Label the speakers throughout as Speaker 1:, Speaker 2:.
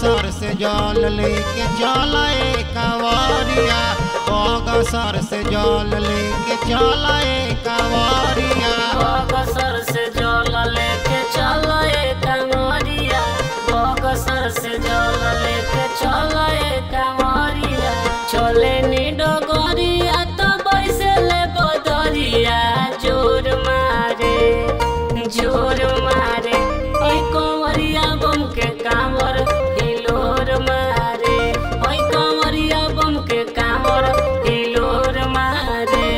Speaker 1: बगसर से जल लेके चला कांवरिया, बगसर से जल लेके चला कांवरिया,
Speaker 2: बगसर से जल लेके चला कांवरिया, बगसर से जल लेके चला कांवरिया। चले नी डगरिया तो बैसे ले बदरिया, जोर मारे ओई कंवरिया बम के कांवर हिलोर मारे, ओई कंवरिया बम के कांवर हिलोर मारे।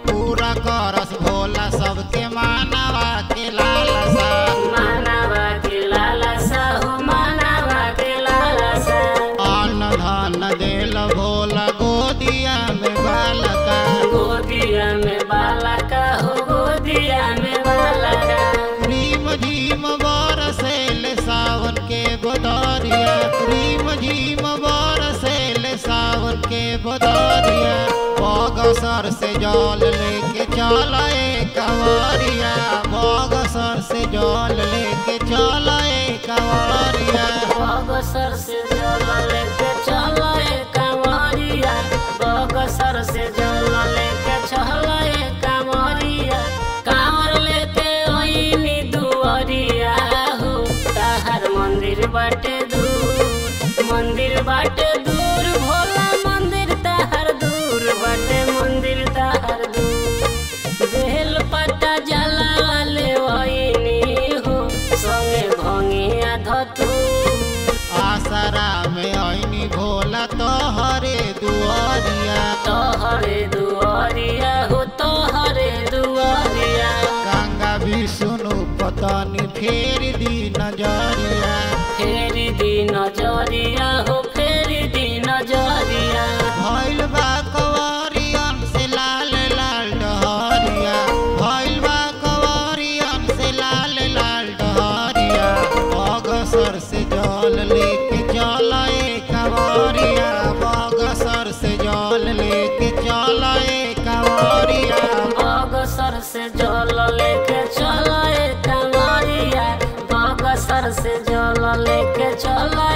Speaker 1: पूरा करस भोला सबके मानवा के लालसा,
Speaker 2: मानवा के लालसा हो मानवा के लालसा।
Speaker 1: अन्न धन देल भोला गोदिया में बालका,
Speaker 2: गोदिया में बालका हो गोदिया में बालका।
Speaker 1: रीम झीम बरसेल सावन के बदरिया, रीम झीम बरसेल सावन के बदरिया, बगसर से जल लेके चला कांवरिया, बगसर से जल लेके चला कांवरिया,
Speaker 2: बगसर से जल लेके चला कांवरिया, बगसर से जल लेके चला कांवरिया। कांवर लेके ओइनी दुआरिया हो, ताहर मंदिर बाटे दूर, मंदिर बाटे दूर भोला मंदिर ताहर दूर बाटे, मंदिर ताहर दूर। बेल पत्ता जला वाले ओइनी हो, संगे भंगिया धतूर।
Speaker 1: आसरा में आईनी भोला तोहरे दुआरिया,
Speaker 2: तोहरे दुआरिया हो तोहरे दुआरिया।
Speaker 1: गंगा भी सुनु पतनी फेर दी नजरिया,
Speaker 2: फेरी दी नजरिया हो फेरी दी नजरिया।
Speaker 1: भइल बा कंवरियन से लाल लाल डहरिया, भइल बा कंवरियन से लाल लाल डहरिया, बगसर से जल लेके चला कांवरिया, बगसर से जल लेके चला कांवरिया,
Speaker 2: बगसर से जल लेके चला कांवरिया, बगसर से जल लेके चला